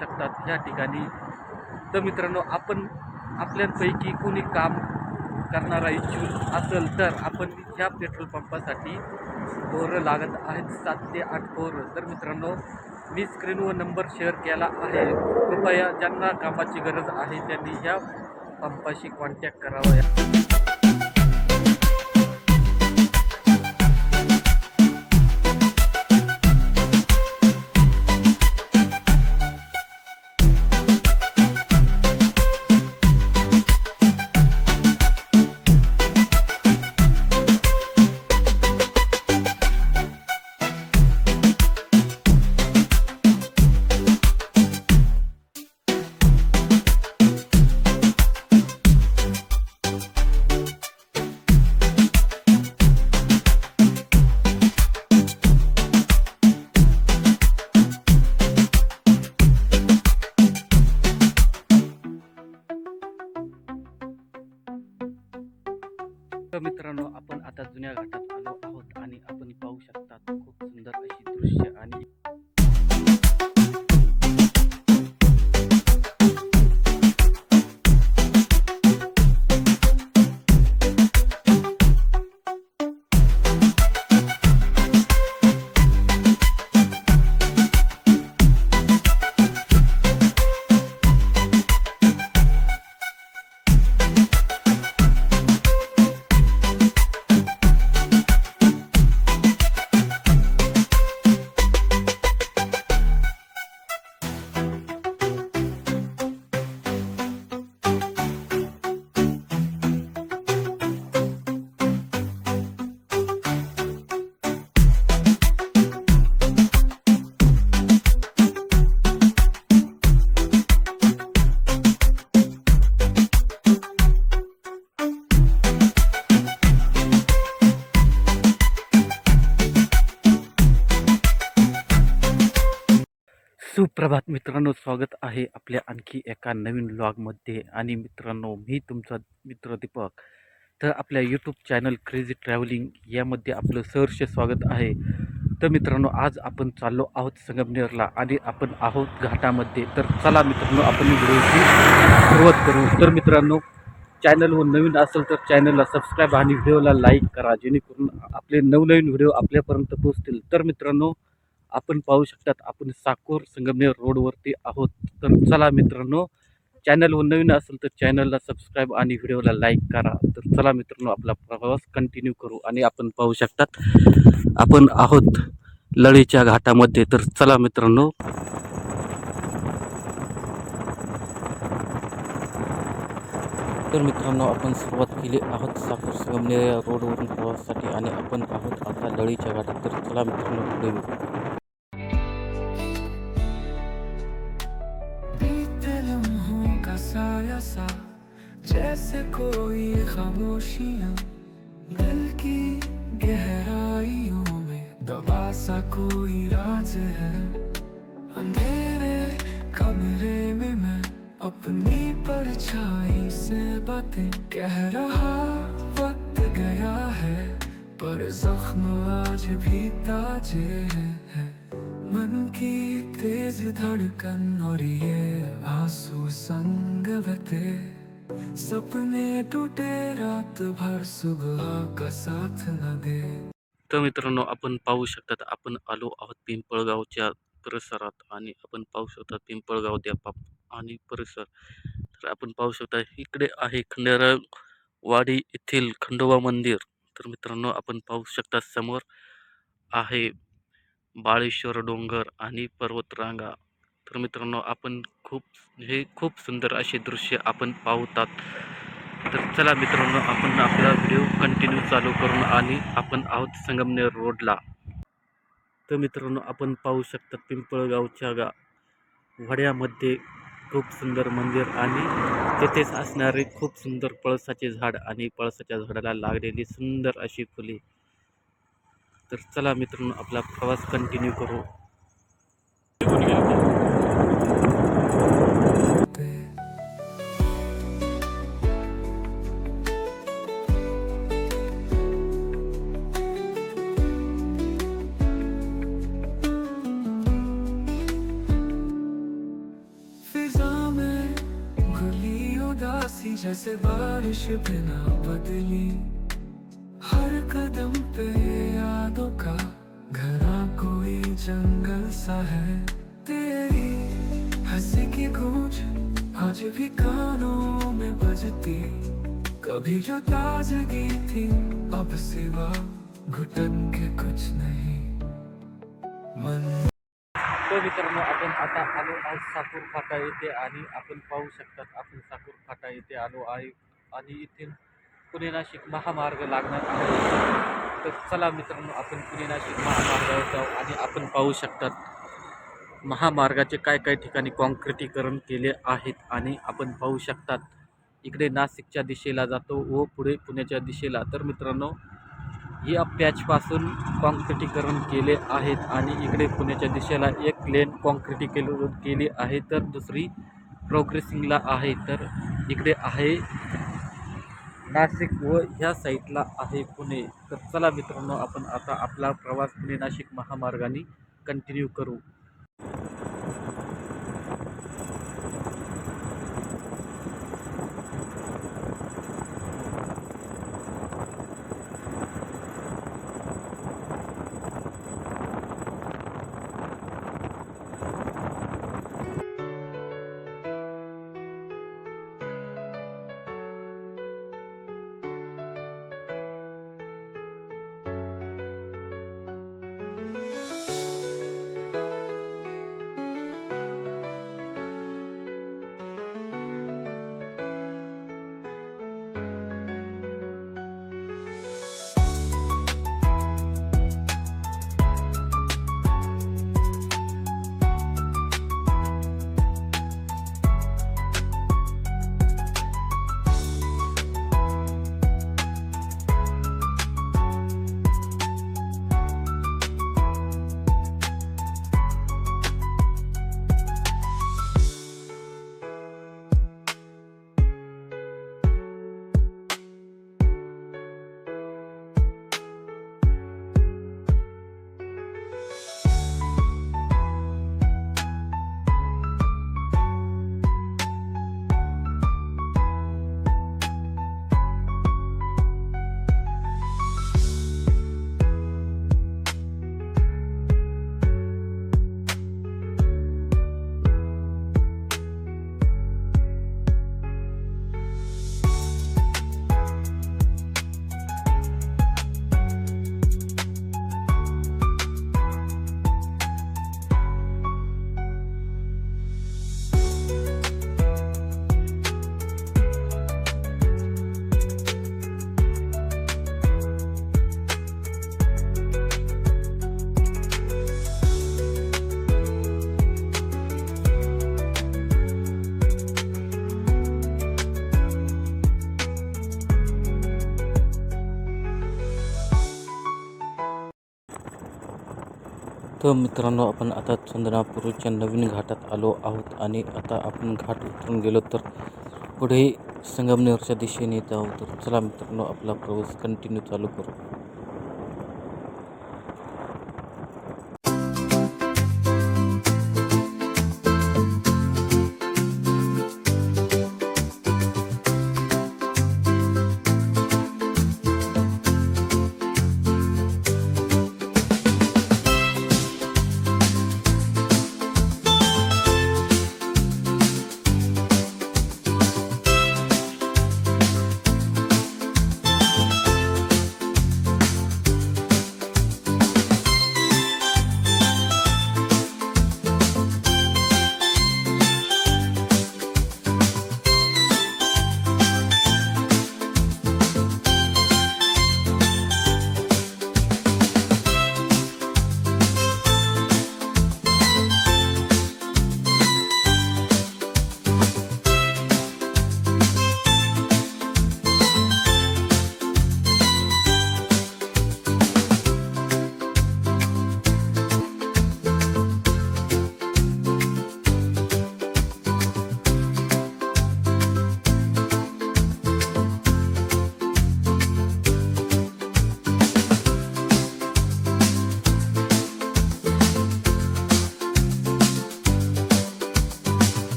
शकतात ह्या ठिकाणी. तर मित्रांनो, आपण आपल्यापैकी कोणी काम करणारा इच्छुक असेल तर आपण ह्या पेट्रोल पंपासाठी पोरं लागत आहेत 7 ते 8 पोरं. तर मित्रांनो, मी स्क्रीनवर नंबर शेअर केला आहे. कृपया ज्यांना कामाची गरज आहे त्यांनी ह्या पंपाशी कॉन्टॅक्ट करावा. तर मित्रांनो, आपण आता जुन्या घाटात आलो आहोत आणि आपण पाहू शकता खूप सुंदर अशी दृश्य. आणि सुप्रभात मित्रांनो, स्वागत आहे आपल्या आणखी एका नवीन व्लॉगमध्ये. आणि मित्रांनो, मी तुमचा मित्र दीपक. तर आपल्या यूट्यूब चॅनल क्रेझी ट्रॅव्हलिंग यामध्ये आपलं सहर्ष स्वागत आहे. तर मित्रांनो, आज आपण चाललो आहोत संगमनेरला आणि आपण आहोत घाटामध्ये. तर चला मित्रांनो, आपण व्हिडिओची सुरुवात करू. तर मित्रांनो, चॅनलवर नवीन असेल तर चॅनलला सबस्क्राईब आणि व्हिडिओला लाईक करा, जेणेकरून आपले नवनवीन व्हिडिओ आपल्यापर्यंत पोहोचतील. तर मित्रांनो, आपण पाहू शकतात आपण साकोर संगमनेर रोडवरती आहोत. तर चला मित्रांनो, चॅनलवर नवीन असेल तर चॅनलला सबस्क्राईब आणि व्हिडिओला लाईक करा. तर चला मित्रांनो, आपला प्रवास कंटिन्यू करू. आणि आपण पाहू शकतात आपण आहोत लळीच्या घाटामध्ये. तर चला मित्रांनो, तर मित्रांनो, आपण सुरुवात केली आहोत साकोर संगमनेर रोडवरून प्रवासासाठी आणि आपण आहोत आता लळीच्या घाटात. तर चला मित्रांनो, पुढे जैसे कोई खामोशियां दिल की गहराइयों में दबा सा कोई राज है। अंधेरे कमरे में मैं अपनी परछाई से बातें कह रहा, वक्त गया है पर जख्म आज भी ताजे हैं। मन की तेज धड़कन और ये आंसू संग बहते, सपने टूटे रात भर सुबह का साथ न दे. तर मित्रांनो, आपण पाहू शकतात आपण आलो आहोत पिंपळगावच्या परिसरात आणि आपण पाहू शकता पिंपळगाव देपाप आणि परिसर. तर आपण पाहू शकता इकडे आहे खंडेरावाडी येथील खंडोबा मंदिर. तर मित्रांनो, आपण पाहू शकता समोर आहे बाळेश्वर डोंगर आणि पर्वतरांगा. तर मित्रांनो, आपण खूप सुंदर असे दृश्य आपण पाहतात. तर चला मित्रांनो, आपण आपला व्हिडिओ कंटिन्यू चालू करून आणि आपण आहोत संगमनेर रोडला. तर मित्रांनो, आपण पाहू शकता पिंपळगावच्या वड्यामध्ये खूप सुंदर मंदिर आणि तेथेच असणारे खूप सुंदर पळसाचे झाड आणि पळसाच्या झाडाला लागलेली सुंदर अशी फुले. तर चला मित्रांनो, आपला प्रवास कंटिन्यू करू. थी जैसे बारिश बिना बदली, हर कदम पे यादों का घना कोई जंगल सा है। तेरी हंसी की गूंज आज भी कानों में बजती, कभी जो ताजगी थी अब सिवा घुटन के कुछ नहीं। मन तो मित्रांनो, आपण आता आलो आहोत साकूर फाटा येथे आणि आपण पाहू शकतात आपण साकूर फाटा येथे आलो आहे आणि इथून पुणे नाशिक महामार्ग लागणार आहे। तर चला मित्रांनो, आपण पुणे नाशिक महामार्गावर जाऊ आणि आपण पाहू शकतात महामार्गाचे काय काय ठिकाणी कॉन्क्रिटीकरण केले आहेत आणि आपण पाहू शकतात इकडे नाशिकच्या दिशेला जातो व पुढे पुण्याच्या दिशेला। तर मित्रांनो, या पॅचपासून कॉन्क्रिटीकरण केले आहेत आणि इकडे पुण्याच्या दिशेला एक लेन कॉन्क्रिटीकरण केली आहे तर दुसरी प्रोग्रेसिंगला आहे। तर इकडे आहे नाशिक व ह्या साईडला आहे पुणे। तर चला मित्रांनो, आपण आता आपला प्रवास पुणे नाशिक महामार्गाने कंटिन्यू करू। तर मित्रांनो, आपण आता चंदनापूरच्या नवीन घाटात आलो आहोत आणि आता आपण घाट उतरून गेलो तर पुढे संगमनेरच्या दिशेने जाऊ। तर चला मित्रांनो, आपला प्रवास कंटिन्यू चालू करू।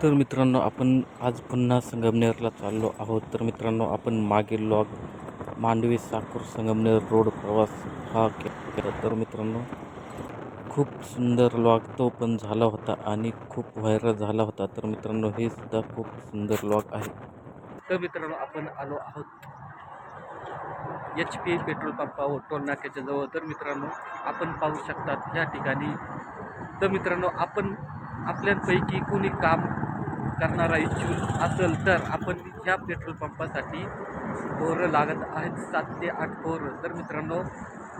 तर मित्रांनो आपण आज पुन्हा संगमनेरला चाललो आहोत. तर मित्रांनो आपण मागील लॉग मांडवी साकूर संगमनेर रोड प्रवास हा केला. तर मित्रांनो खूप सुंदर लॉग तो पण झाला होता आणि खूप व्हायरल झाला होता. तर मित्रांनो हे सुद्धा खूप सुंदर लॉग आहे. तर मित्रांनो आपण आलो आहोत HP पेट्रोल पंपावर टोल नाक्याच्या जवळ. तर मित्रांनो आपण पाहू शकतात ह्या ठिकाणी. तर मित्रांनो आपण आपल्यापैकी कोणी काम करणारा इच्छुक असेल तर आपण ह्या पेट्रोल पंपासाठी पोरं लागत आहेत 7 ते 8 पोरं. तर मित्रांनो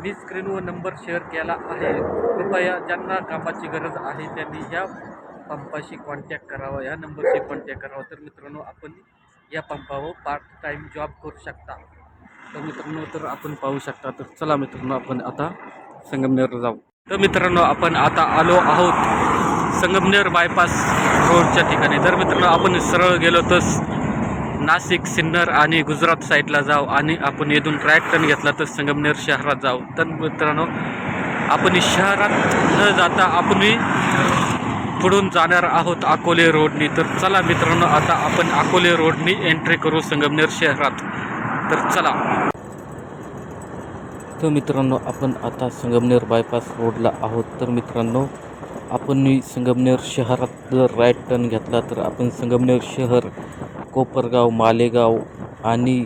मी स्क्रीनवर नंबर शेअर केला आहे. कृपया ज्यांना कामाची गरज आहे त्यांनी ह्या पंपाशी कॉन्टॅक्ट करावा, ह्या नंबरशी कॉन्टॅक्ट करावा. तर मित्रांनो आपण या पंपावर पार्ट टाईम जॉब करू शकता. तर मित्रांनो तर आपण पाहू शकता. तर चला मित्रांनो आपण आता संगमनेरला जाऊ. तर मित्रांनो आपण आता आलो आहोत संगमनेर बायपास रोडच्या ठिकाणी. तर मित्रांनो आपण सरळ गेलो तर नाशिक, सिन्नर आणि गुजरात साईडला जाऊ आणि आपण येथून राईट टर्न घेतला तर संगमनेर शहरात जाऊ. तर मित्रांनो आपण शहरात न जाता आपण पुढून जाणार आहोत अकोले रोडनी. तर चला मित्रांनो आता आपण अकोले रोडनी एंट्री करू संगमनेर शहरात. तर चला. तर मित्रांनो आपण आता संगमनेर बायपास रोडला आहोत. तर मित्रांनो आपण संगमनेर शहरात जर राईट टर्न घेतला तर आपण संगमनेर शहर, कोपरगाव, मालेगाव आणि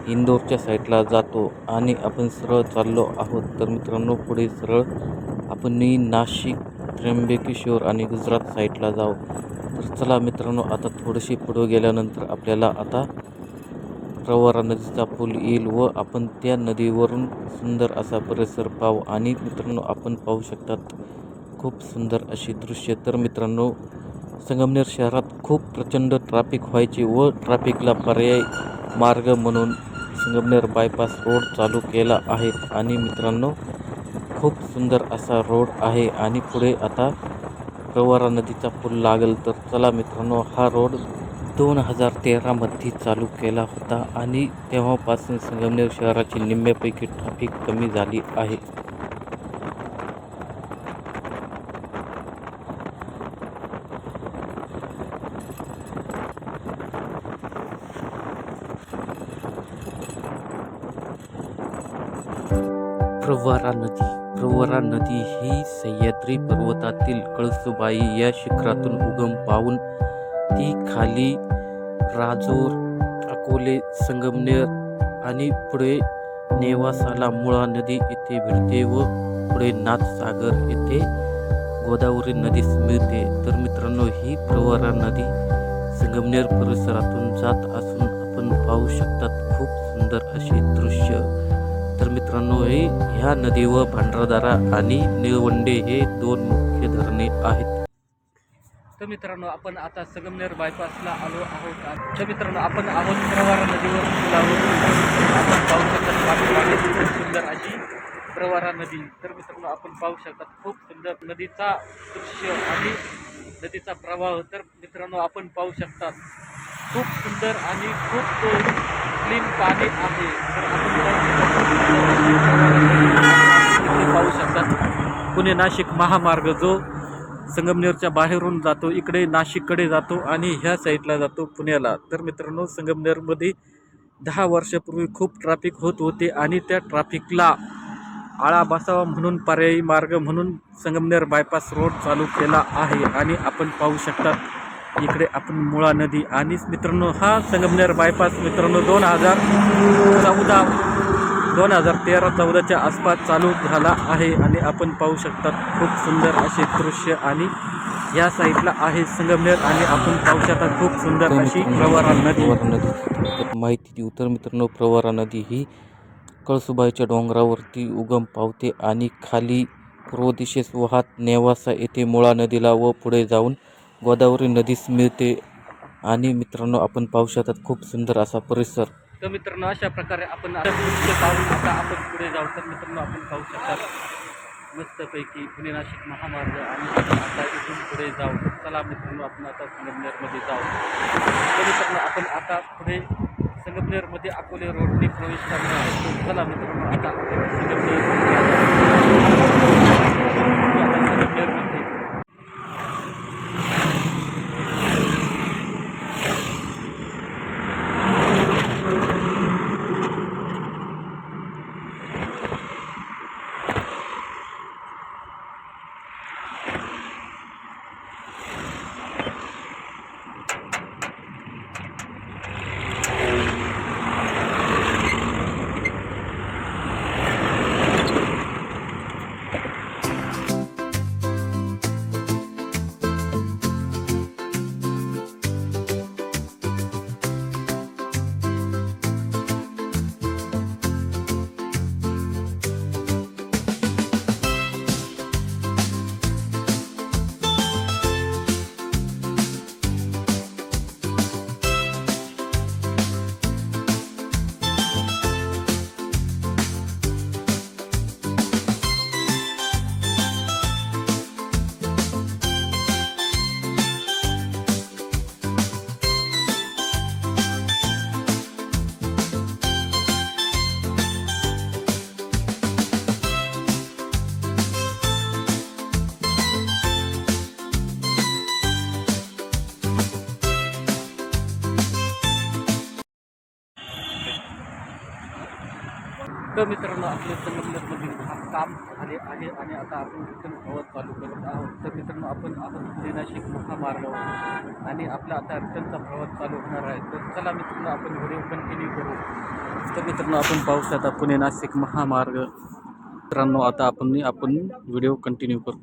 इंदोरच्या साईडला जातो आणि आपण सरळ चाललो आहोत. तर मित्रांनो पुढे सरळ आपण नाशिक, त्र्यंबकेश्वर आणि गुजरात साईडला जाऊ. तर चला मित्रांनो आता थोडीशी पुढे गेल्यानंतर आपल्याला आता प्रवरा नदीचा पूल येईल व आपण त्या नदीवरून सुंदर असा परिसर पाहू. आणि मित्रांनो आपण पाहू शकतात खूप सुंदर अशी दृश्य. तर मित्रांनो संगमनेर शहरात खूप प्रचंड ट्रॅफिक व्हायचे व ट्रॅफिकला पर्याय मार्ग म्हणून संगमनेर बायपास रोड चालू केला आहे. आणि मित्रांनो खूप सुंदर असा रोड आहे आणि पुढे आता प्रवरा नदीचा पूल लागेल. तर चला मित्रांनो हा रोड 2013मध्ये चालू केला होता आणि तेव्हापासून संगमनेर शहराची निम्म्यापैकी ट्रॅफिक कमी झाली आहे. प्रवरा नदी ही सह्याद्री पर्वतातील कळसुबाई या शिखरातून उगम पावून ती खाली राजूर, अकोले, संगमनेर आणि पुढे नेवासाला मुळा नदी येथे भिडते व पुढे नाथसागर येथे गोदावरी नदीस मिळते. तर मित्रांनो ही प्रवरा नदी संगमनेर परिसरातून जात असून आपण पाहू शकतात खूप सुंदर असे दृश्य. तर मित्रांनो ह्या नदीवर भांडारदारा आणि निळवंडे हे 2 मुख्य धरणे आहेत. तर मित्रांनो आपण आता संगमनेर बायपासला आलो आहोत. तर मित्रांनो आपण आहोत प्रवरा नदीवर पुलावर. आपण पाहू शकतात खूप सुंदर अशी प्रवरा नदी. तर मित्रांनो आपण पाहू शकतात खूप सुंदर नदीचा दृश्य आणि नदीचा प्रवाह. तर मित्रांनो आपण पाहू शकतात खूप सुंदर आणि खूप क्लीन पाणी आहे. तर आपण पाहू शकतात पुणे नाशिक महामार्ग जो संगमनेरच्या बाहेरून जातो, इकडे नाशिककडे जातो आणि ह्या साईडला जातो पुण्याला. तर मित्रांनो संगमनेरमध्ये 10 वर्षापूर्वी खूप ट्रॅफिक होत होते आणि त्या ट्रॅफिकला आळा बसावा म्हणून पर्यायी मार्ग म्हणून संगमनेर बायपास रोड चालू केला आहे. आणि आपण पाहू शकतात इकडे आपण मुळा नदी. आणि मित्रांनो हा संगमनेर बायपास मित्रांनो 2013-14च्या आसपास चालू झाला आहे. आणि आपण पाहू शकतात खूप सुंदर असे दृश्य. आणि या साईडला आहे संगमनेर आणि आपण पाहू शकतात खूप सुंदर अशी प्रवरा नदी. माहिती देऊ तर मित्रांनो प्रवरा नदी ही कळसुबाईच्या डोंगरावरती उगम पावते आणि खाली पूर्व दिशेस वाहत नेवासा येथे मुळा नदीला व पुढे जाऊन गोदावरी नदीस मिळते. आणि मित्रांनो आपण पाहू शकतात खूप सुंदर असा परिसर. तर मित्रांनो अशा प्रकारे आपण आता पुढे जाऊ. तर मित्रांनो आपण पाहू शकतात मस्तपैकी पुणे नाशिक महामार्ग आणि आता इथून पुढे जाऊ. चला मित्रांनो आपण आता संगमनेरमध्ये जाऊ. तर मित्रांनो आपण आता पुढे संगमनेरमध्ये अकोले रोडने प्रवेश करणार आहोत. चला मित्रांनो आता संगमनेरमध्ये तर मित्रांनो आपले संगमनेरमध्ये काम झाले आहे आणि आता आपण रिटर्न प्रवास चालू करत आहोत. तर मित्रांनो आपण आहोत पुणे नाशिक महामार्गावर आणि आपला आता रिटर्नचा प्रवास चालू होणार आहे. तर चला मित्रांनो आपण व्हिडिओ कंटिन्यू करू. तर मित्रांनो आपण पाहू शकता पुणे नाशिक महामार्ग. मित्रांनो आता आपण व्हिडिओ कंटिन्यू करू.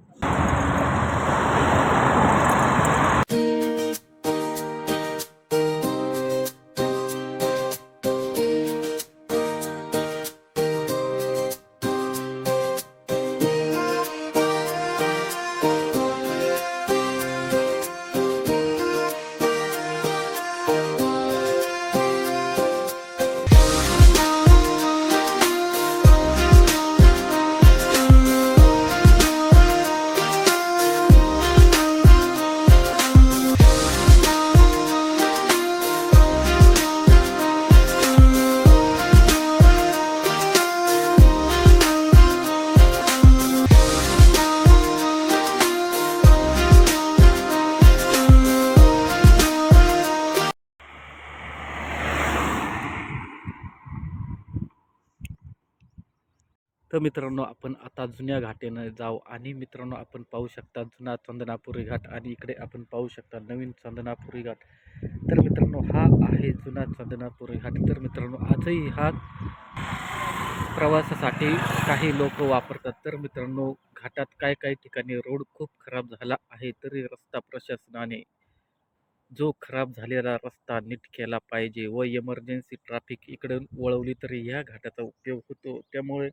तर मित्रांनो आपण आता जुन्या घाटेनं जाऊ आणि मित्रांनो आपण पाहू शकता जुना चंदनापुरी घाट आणि इकडे आपण पाहू शकता नवीन चंदनापुरी घाट. तर मित्रांनो हा आहे जुना चंदनापुरी घाट. तर मित्रांनो आजही हा प्रवासासाठी काही लोक वापरतात. तर मित्रांनो घाटात काही ठिकाणी रोड खूप खराब झाला आहे, तरी रस्ता प्रशासनाने जो खराब झालेला रस्ता नीट केला पाहिजे व इमर्जन्सी ट्रॅफिक इकडे वळवली तरी ह्या घाटाचा उपयोग होतो. त्यामुळे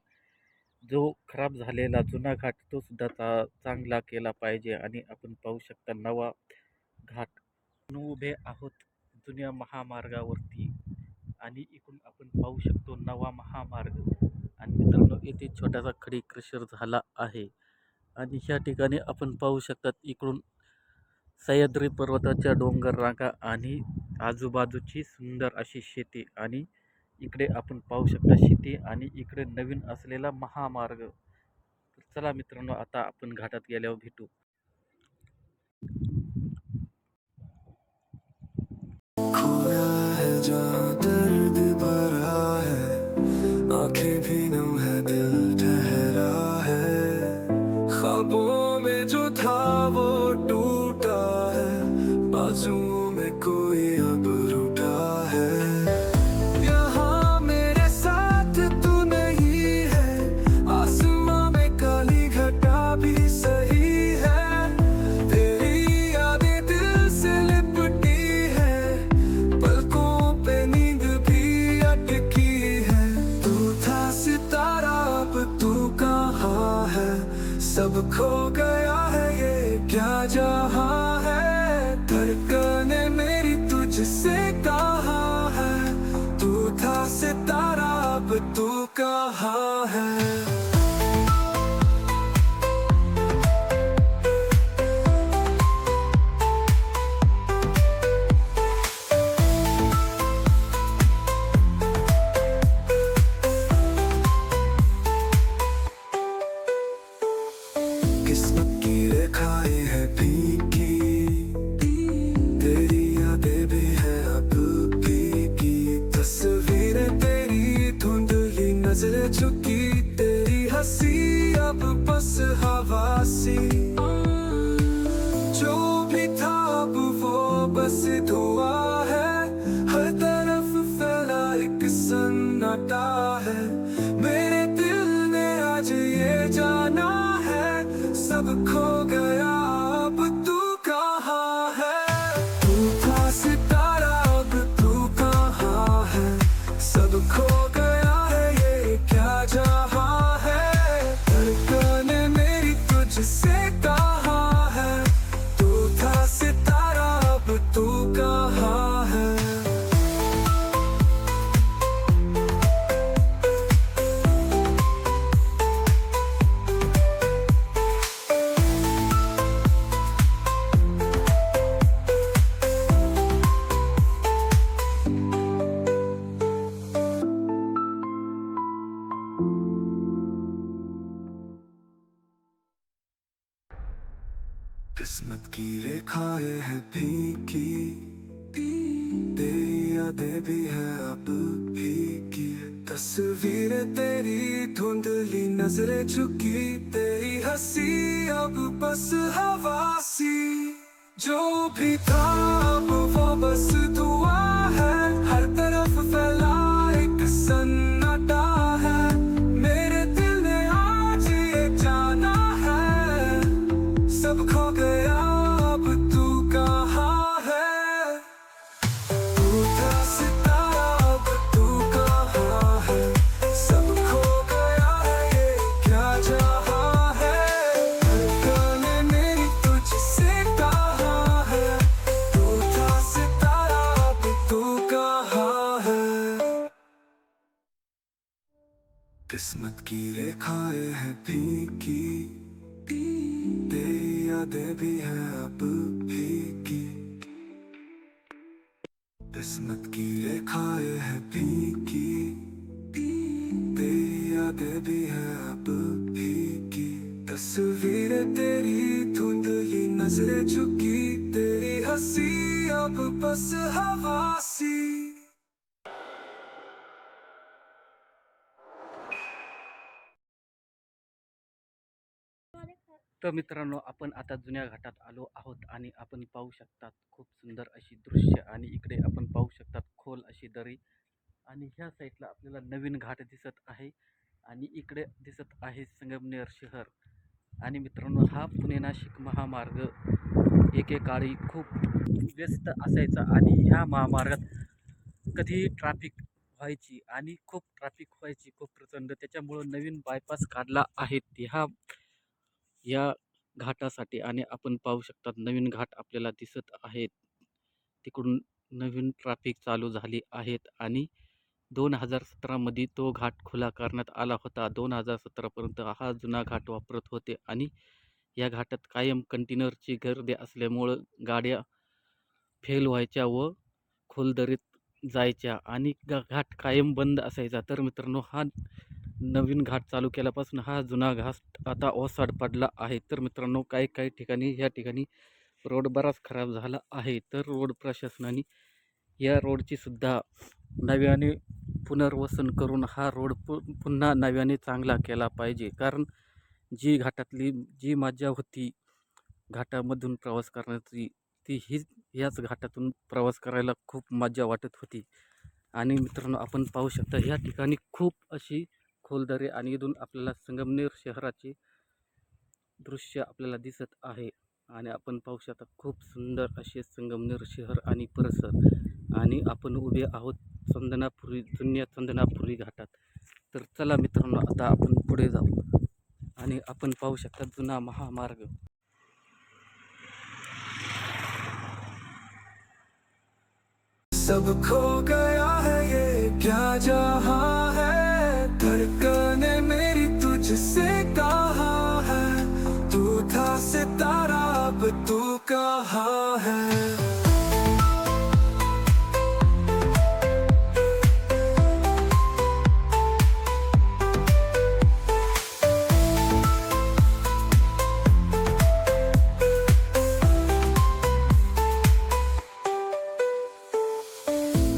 जो खराब झालेला जुना घाट तो सुद्धा चांगला केला पाहिजे. आणि आपण पाहू शकता नवा घाट. आपण उभे आहोत जुन्या महामार्गावरती आणि इकडून आपण पाहू शकतो नवा महामार्ग. आणि मित्रांनो येथे छोटासा खडी क्रशर झाला आहे आणि ह्या ठिकाणी आपण पाहू शकतात इकडून सह्याद्री पर्वताच्या डोंगर रांगा आणि आजूबाजूची सुंदर अशी शेती आणि इकडे आपण पाहू शकता शेती आणि इकडे नवीन असलेला महामार्ग. तर चला मित्रांनो आता आपण घाटात गेल्यावर भेटू. खोया है जहाँ दर्द भरा है, आंखें भी नम है, दिल ठहरा है। ख्वाबों में जो था वो टूटा है, बाजुओं में कोई अब रूठा है। यहाँ मेरे साथ तू नहीं है, आसमां में काली घटा भी सही है। तेरी यादें दिल से लिपटी है, पलकों पे नींद भी अटकी है। तू था सितारा अब तू कहाँ है, सब खो गया है ये क्या जहाँ है। धड़कने मेरी तुझसे कहाँ है, तू था सितारा अब तू कहाँ है। किस्मत की रेखाएं है फीकी, तेरी यादें भी है अब फीकी। तस्वीरें तेरी धुंधली, नजरें झुकी, तेरी हंसी अब बस हवा सी। जो भी था अब वो बस धुआं है, हर तरफ फैला एक सन्नाटा है। मेरे दिल ने आज ये जाना है, सब खो गया अब तू कहाँ है। तू था सितारा अब तू कहाँ है, सब खो गया है ये क्या जहाँ है। धड़कने मेरी तुझसे कहाँ है, तू था सितारा अब तू कहाँ है। किस्मत की रेखाएं है फीकी, तेरी यादें भी है अब फीकी। तस्वीरें तेरी धुंधली नजरें झुकी तेरी हंसी अब बस हवासी जो भी था अब वो बस दुआ है हर तरफ फैला एक सन्नाटा है मेरे दिल ने आज ये जाना है सब खो गया अब तू कहाँ है तू था सितारा अब तू कहाँ है सब खो गया है ये क्या जहाँ है धड़कने मेरी तुझसे कहाँ है तू था सितारा अब तू कहाँ है किस्मत की रेखाएं हैं फीकी तेरी यादें भी हैं अब फीकी किस्मत की रेखाएं हैं फीकी तेरी यादें भी हैं अब फीकी तस्वीरें तेरी धुंधली नजरें झुकी तेरी हंसी अब बस हवासी तर मित्रांनो आपण आता जुन्या घाटात आलो आहोत आणि आपण पाहू शकतात खूप सुंदर अशी दृश्य आणि इकडे आपण पाहू शकतात खोल अशी दरी आणि ह्या साईडला आपल्याला नवीन घाट दिसत आहे आणि इकडे दिसत आहे संगमनेर शहर आणि मित्रांनो हा पुणे नाशिक महामार्ग एकेकाळी खूप व्यस्त असायचा आणि ह्या महामार्गात कधीही ट्रॅफिक व्हायची आणि खूप ट्रॅफिक व्हायची खूप प्रचंड त्याच्यामुळं नवीन बायपास काढला आहे या घाटासाठी आणि आपण पाहू शकतात नवीन घाट आपल्याला दिसत आहेत तिकडून नवीन ट्रॅफिक चालू झाली आहेत आणि 2017मध्ये तो घाट खुला करण्यात आला होता 2017पर्यंत हा जुना घाट वापरत होते आणि या घाटात कायम कंटेनरची गर्दी असल्यामुळं गाड्या फेल व्हायच्या व खोलदरीत जायच्या आणि घाट कायम बंद असायचा तर मित्रांनो हा नवीन घाट चालू केल्यापासून हा जुना घाट आता ओसाड पडला आहे तर मित्रांनो काही ठिकाणी या ठिकाणी रोड बराच खराब झाला आहे तर रोड प्रशासनाने या रोडची सुद्धा नव्याने पुनर्वसन करून हा रोड पुन्हा नव्याने चांगला केला पाहिजे कारण जी घाटातली जी मजा होती घाटामधून प्रवास करण्याची याच घाटातून प्रवास करायला खूप मजा वाटत होती आणि मित्रांनो आपण पाहू शकता या ठिकाणी खूप अशी खोलदरे आणि इथून आपल्याला संगमनेर शहराचे दृश्य आपल्याला दिसत आहे आणि आपण पाहू शकता खूप सुंदर असे संगमनेर शहर आणि परिसर आणि आपण उभे आहोत जुन्या चंदनापुरी घाटात तर चला मित्रांनो आता आपण पुढे जाऊ आणि आपण पाहू शकता जुना महामार्ग सब खो गया है ये क्या जहाँ है धड़कने मेरी तुझसे कहाँ है तू था सितारा अब तू कहाँ है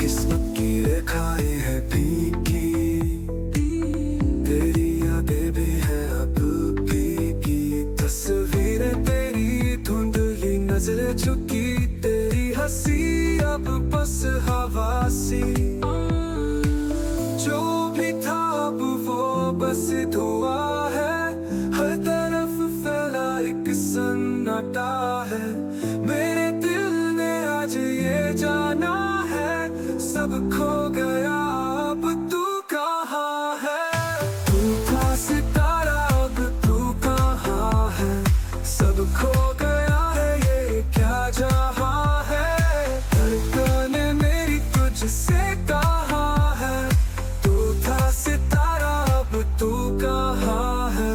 किस्मत की रेखाएं हैं फीकी तेरी यादें भी हैं अब फीकी तस्वीरें तेरी धुंधली नजरें झुकी तेरी हंसी अब बस हवासी जो भी था अब वो बस धुआ है हर तरफ फैला एक सन्नाटा है मेरे दिल ने आज ये जाना है सब खो गया अब तू कहाँ है तू था सितारा अब तू कहाँ है सब खो गया है ये क्या जहाँ है धड़कने मेरी तुझसे कहाँ है तू था सितारा अब तू कहाँ है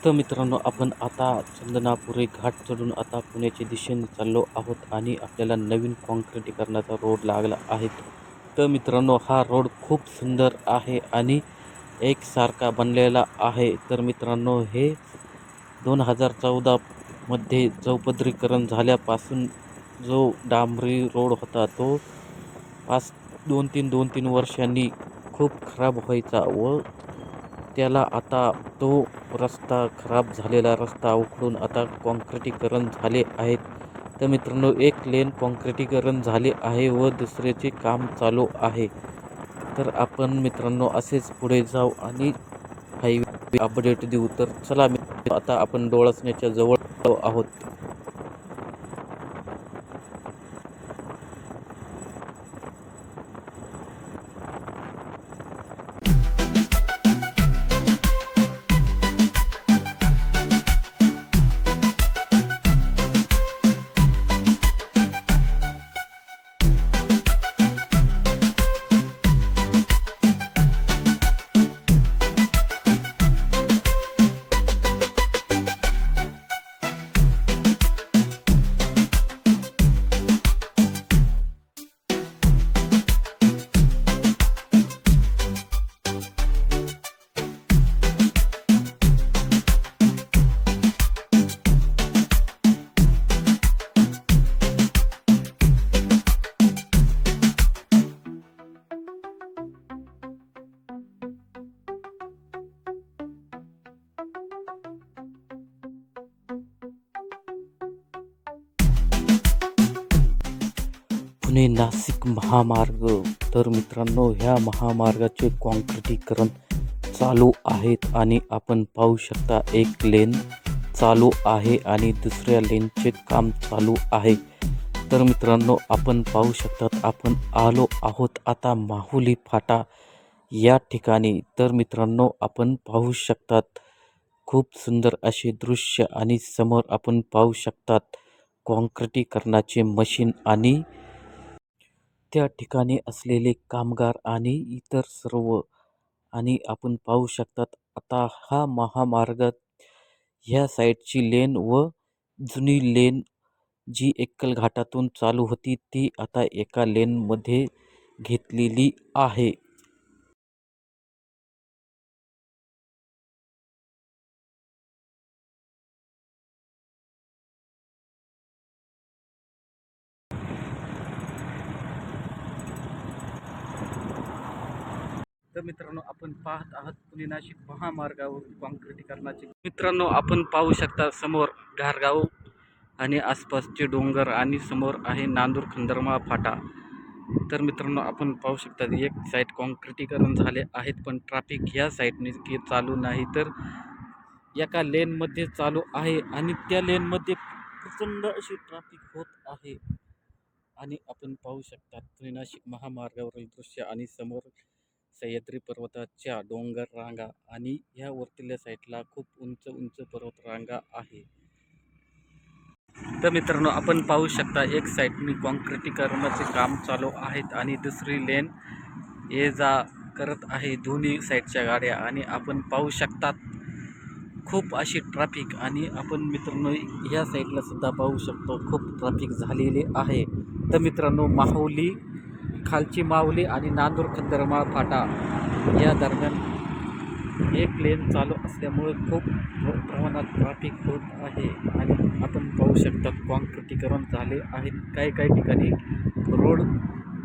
तर मित्रांनो, आपण आता चंदनापुरी घाट चढून आता पुण्याच्या दिशेने चाललो आहोत आणि आपल्याला नवीन काँक्रिटीकरणाचा रोड लागला आहे. तर मित्रांनो, हा रोड खूप सुंदर आहे आणि एकसारखा बनलेला आहे. तर मित्रांनो, हे 2014 मध्ये चौपदरीकरण झाल्यापासून जो डांबरी रोड होता तो 2-3 वर्षांनी खूप खराब व्हायचा व त्याला आता तो रस्ता खराब झालेला रस्ता उखडून आता काँक्रिटीकरण झाले आहेत. तर मित्रांनो, एक लेन काँक्रिटीकरण झाले आहे व दुसऱ्याचे काम चालू आहे. तर आपण मित्रांनो असेच पुढे जाऊ आणि हायवे अपडेट देऊ. तर चला मित्रांनो, आता आपण डोळसण्याच्या जवळ आहोत. पुणे नाशिक महामार्ग. तर मित्रांनो, ह्या महामार्गाचे काँक्रिटीकरण चालू आहेत आणि आपण पाहू शकता एक लेन चालू आहे आणि दुसऱ्या लेनचे काम चालू आहे. तर मित्रांनो, आपण पाहू शकतात आपण आलो आहोत आता माहुली फाटा या ठिकाणी. तर मित्रांनो, आपण पाहू शकतात खूप सुंदर असे दृश्य आणि समोर आपण पाहू शकतात काँक्रिटीकरणाचे मशीन आणि त्या ठिकाणी असलेले कामगार आणि इतर सर्व. आणि आपण पाहू शकतात आता हा महामार्ग ह्या साईडची लेन व जुनी लेन जी एकल घाटातून चालू होती ती आता एका लेनमध्ये घेतलेली आहे. तर मित्रांनो, आपण पाहत आहात पुणे नाशिक महामार्गावर काँक्रिटीकरणाचे. मित्रांनो, आपण पाहू शकता समोर घारगाव आणि आसपासचे डोंगर आणि समोर आहे नांदूर खंदर्मा फाटा. तर मित्रांनो, आपण पाहू शकता एक साईड काँक्रिटीकरण झाले आहेत पण ट्रॅफिक ह्या साईडने चालू नाही तर एका लेनमध्ये चालू आहे आणि त्या लेनमध्ये प्रचंड अशी ट्रॅफिक होत आहे. आणि आपण पाहू शकता पुणे नाशिक महामार्गावरील दृश्य आणि समोर सह्याद्री पर्वताच्या डोंगर रांगा आणि ह्या वरतील्या साईडला खूप उंच उंच पर्वत रांगा आहे. तर मित्रांनो, आपण पाहू शकता एक साईडने काँक्रिटीकरणाचे काम चालू आहेत आणि दुसरी लेन ये जा करत आहे दोन्ही साईडच्या गाड्या. आणि आपण पाहू शकतात खूप अशी ट्रॅफिक आणि आपण मित्रांनो ह्या साईडला सुद्धा पाहू शकतो खूप ट्रॅफिक झालेले आहे. तर मित्रांनो, माहुली खालची माहुली आणि नांदूर खंदर्मा फाटा या दरम्यान एक लेन चालू असल्यामुळे खूप प्रमाणात ट्रॅफिक होत आहे. आणि आपण पाहू शकता काँक्रिटीकरण झाले आहे, काही काही ठिकाणी रोड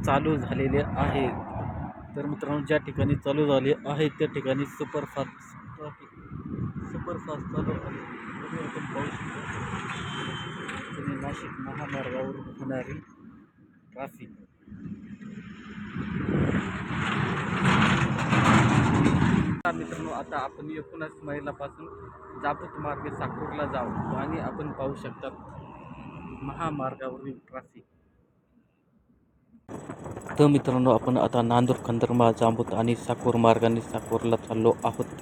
चालू झालेले आहे. तर मित्रांनो, ज्या ठिकाणी चालू झाले आहे त्या ठिकाणी सुपरफास्ट चालू आहे. तरी आपण पाहू शकतो पुणे नाशिक महामार्गावर होणारी ट्रॅफिक. मित्रांनो, आता आपण एकूणच मैलापासून जापूत मार्गे साकूरला जाऊ आणि आपण पाहू शकतात महामार्गावरील ट्रॅफिक. तर मित्रांनो, आपण आता नांदूर खंदर्मा जांबूत आणि साकूर मार्गाने साकूरला चाललो आहोत.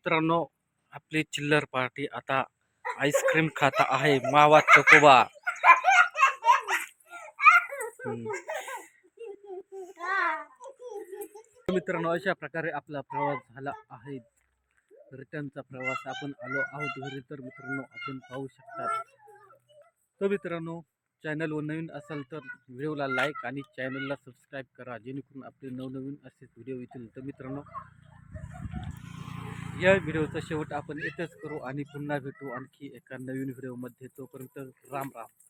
मित्रांनो, आपली चिल्लर पार्टी आता आईस्क्रीम खाता आहे. मावा चकोबा. मित्रांनो, अशा प्रकारे आपला प्रवास झाला आहे. रिटर्नचा प्रवास आपण आलो आहोत घरी. तर मित्रांनो, आपण पाहू शकतात. तर मित्रांनो, चॅनलवर नवीन असाल तर व्हिडिओला लाईक आणि चॅनलला सबस्क्राईब करा, जेणेकरून आपले नवनवीन असेच व्हिडिओ येतील. तर मित्रांनो, या व्हिडिओचा शेवट आपण इथेच करू आणि पुन्हा भेटू आणखी एका नवीन व्हिडिओमध्ये. तोपर्यंत राम राम.